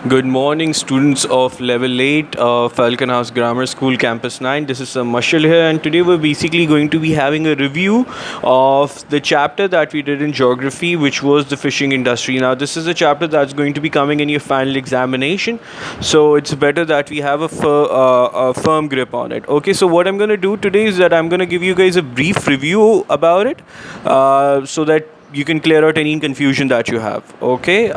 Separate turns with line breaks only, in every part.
Good morning, students of Level 8 Falcon House Grammar School Campus 9. This is Mashal here, and today we're basically going to be having a review of the chapter that we did in geography, which was the fishing industry. Now, this is a chapter that's going to be coming in your final examination, so it's better that we have a firm grip on it. Okay, so what I'm going to do today is that I'm going to give you guys a brief review about it so that you can clear out any confusion that you have. Okay,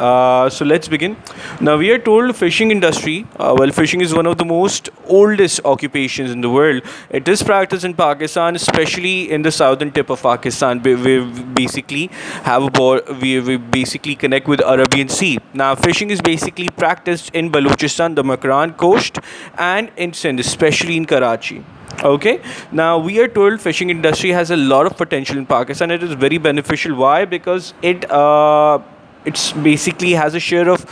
so let's begin. Now we are told fishing industry. Well, fishing is one of the most oldest occupations in the world. It is practiced in Pakistan, especially in the southern tip of Pakistan. We basically have we basically connect with Arabian Sea. Now fishing is basically practiced in Balochistan, the Makran coast, and in Sindh, especially in Karachi. Okay, now we are told fishing industry has a lot of potential in Pakistan. It is very beneficial. Why? Because it's basically has a share of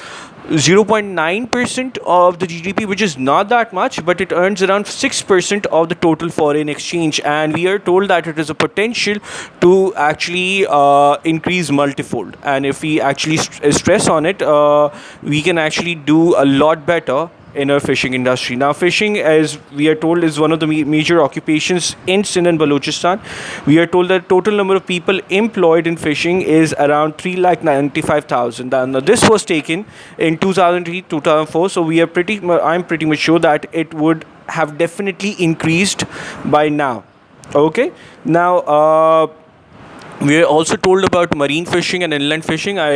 0.9% of the GDP, which is not that much, but it earns around 6% of the total foreign exchange. And we are told that it has a potential to actually increase multifold. And if we actually stress on it, we can actually do a lot better in our fishing industry. Now, fishing, as we are told, is one of the major occupations in Sindh and Balochistan. We are told that total number of people employed in fishing is around 3,95,000. Now, this was taken in 2003, 2004. So we are I'm pretty much sure that it would have definitely increased by now. Okay. Now, we are also told about marine fishing and inland fishing. I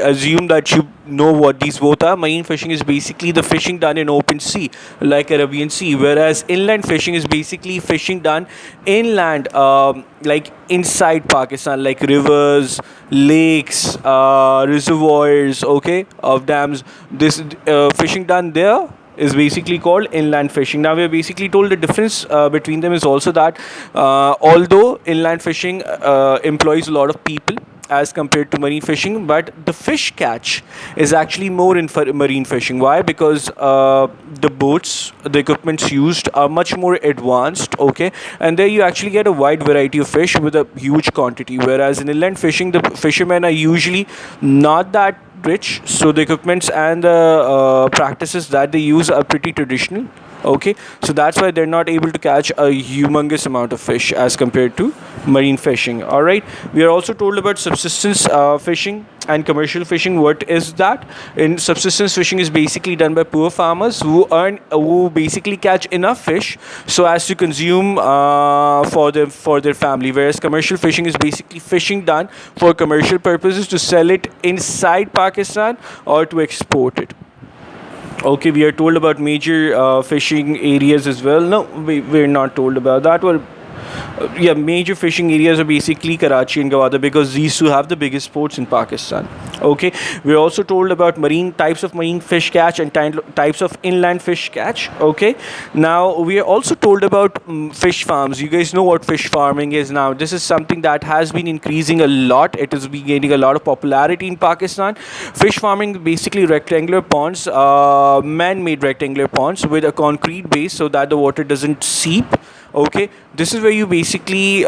assume that you know what these both are. Marine fishing is basically the fishing done in open sea, like Arabian Sea, whereas inland fishing is basically fishing done inland, like inside Pakistan, like rivers, lakes, reservoirs, okay, of dams. This fishing done there is basically called inland fishing. Now we are basically told the difference between them is also that although inland fishing employs a lot of people as compared to marine fishing, but the fish catch is actually more in marine fishing. Why? Because the boats, the equipments used are much more advanced, okay, and there you actually get a wide variety of fish with a huge quantity, whereas in inland fishing the fishermen are usually not that rich, so the equipments and the practices that they use are pretty traditional. Okay, so that's why they're not able to catch a humongous amount of fish as compared to marine fishing. All right, we are also told about subsistence fishing and commercial fishing. What is that? In subsistence fishing is basically done by poor farmers who basically catch enough fish so as to consume for their family, whereas commercial fishing is basically fishing done for commercial purposes to sell it inside Pakistan or to export it. Okay, we are told about major fishing areas as well. No, we're not told about that. Well, yeah, major fishing areas are basically Karachi and Gwadar because these two have the biggest ports in Pakistan. Okay, we're also told about marine types of marine fish catch and types of inland fish catch. Okay, now we are also told about fish farms. You guys know what fish farming is now. This is something that has been increasing a lot. It has been gaining a lot of popularity in Pakistan. Fish farming basically rectangular ponds, man-made rectangular ponds with a concrete base so that the water doesn't seep. Okay, this is where you basically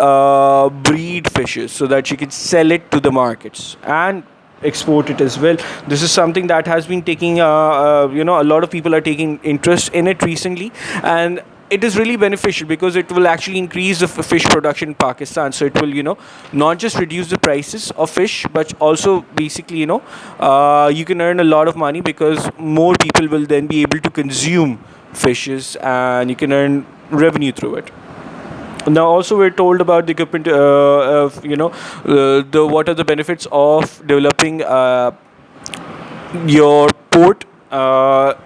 breed fishes so that you can sell it to the markets and export it as well. This is something that has been taking a lot of people are taking interest in it recently, and it is really beneficial because it will actually increase the fish production in Pakistan. So it will not just reduce the prices of fish, but also basically you can earn a lot of money because more people will then be able to consume fishes and you can earn revenue through it. Now also we're told about the equipment, the what are the benefits of developing your port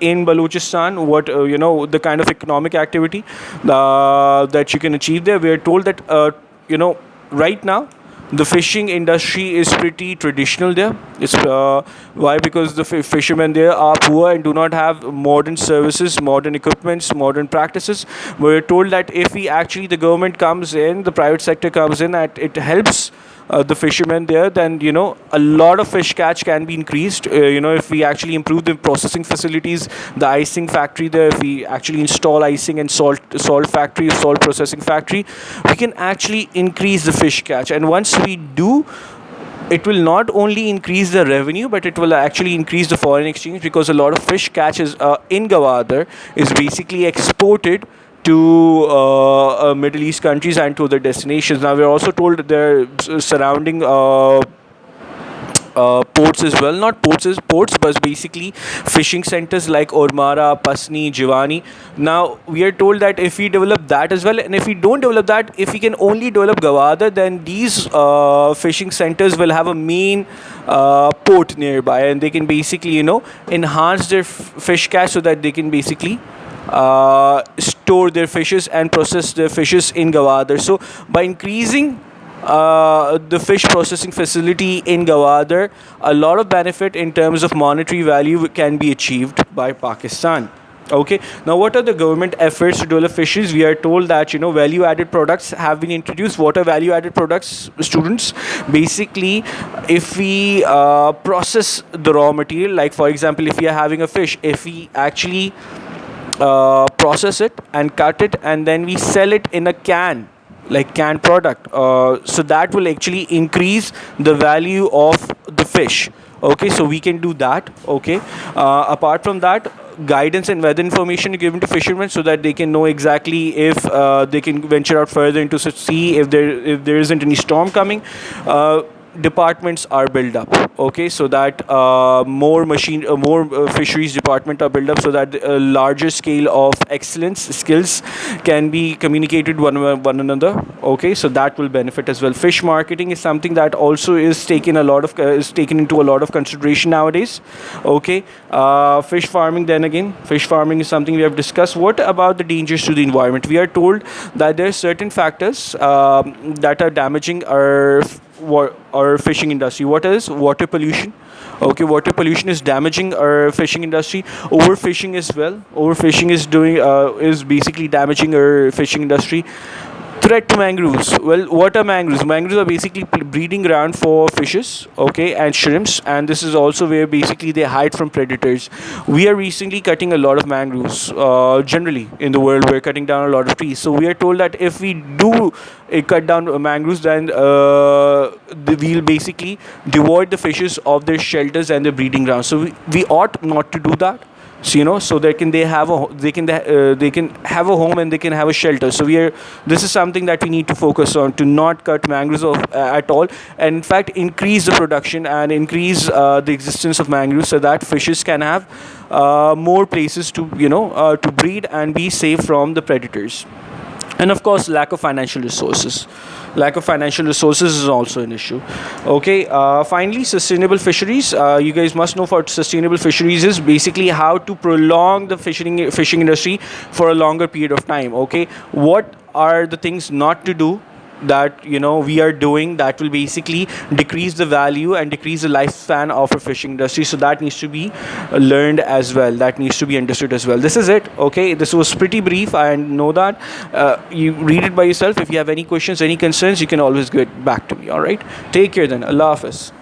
in Balochistan, what the kind of economic activity that you can achieve there. We are told that right now the fishing industry is pretty traditional there. It's why? Because the fishermen there are poor and do not have modern services, modern equipments, modern practices. We're told that if we actually the government comes in, the private sector comes in, and it helps the fishermen there, then a lot of fish catch can be increased. If we actually improve the processing facilities, the icing factory there, if we actually install icing and salt factory, salt processing factory, we can actually increase the fish catch. And once we do it will not only increase the revenue, but it will actually increase the foreign exchange, because a lot of fish catches in Gwadar is basically exported to Middle East countries and to other destinations. Now we're also told that they're surrounding ports as well, not ports as ports, but basically fishing centers like Ormara, Pasni, Jiwani. Now we are told that if we develop that as well, and if we don't develop that, if we can only develop Gwadar, then these fishing centers will have a main port nearby, and they can basically, enhance their fish catch so that they can basically store their fishes and process their fishes in Gwadar. So by increasing the fish processing facility in Gwadar, a lot of benefit in terms of monetary value can be achieved by Pakistan. Okay, now what are the government efforts to develop fisheries? We are told that value added products have been introduced. What are value added products, students? Basically, if we process the raw material, like for example, if we are having a fish, if we actually process it and cut it, and then we sell it in a can, like canned product, so that will actually increase the value of the fish. Okay, so we can do that. Okay, apart from that, guidance and weather information given to fishermen so that they can know exactly if they can venture out further into such sea, if there isn't any storm coming. Departments are built up. Okay, so that more fisheries department are built up, so that a larger scale of excellence skills can be communicated one another. Okay, so that will benefit as well. Fish marketing is something that also is taken into a lot of consideration nowadays. Okay, fish farming, then again, fish farming is something we have discussed. What about the dangers to the environment? We are told that there are certain factors that are damaging our fishing industry. What is water pollution? Okay, water pollution is damaging our fishing industry. Overfishing as well. Overfishing is basically damaging our fishing industry. Threat to mangroves. Well, what are mangroves? Mangroves are basically breeding ground for fishes, okay, and shrimps, and this is also where basically they hide from predators. We are recently cutting a lot of mangroves. Generally, in the world, we're cutting down a lot of trees. So we are told that if we do cut down mangroves, then we'll basically devoid the fishes of their shelters and their breeding grounds. So we ought not to do that. So they can have a home, and they can have a shelter. So this is something that we need to focus on, to not cut mangroves at all, and in fact increase the production and increase the existence of mangroves, so that fishes can have more places to breed and be safe from the predators. And of course, lack of financial resources. Lack of financial resources is also an issue. Okay, finally, sustainable fisheries. You guys must know, for sustainable fisheries is basically how to prolong the fishing industry for a longer period of time. Okay, what are the things not to do that we are doing that will basically decrease the value and decrease the lifespan of a fishing industry? So that needs to be learned as well, that needs to be understood as well. This is it. Okay, this was pretty brief. I know that. You read it by yourself. If you have any questions, any concerns, you can always get back to me. All right, take care then. Allah Hafiz.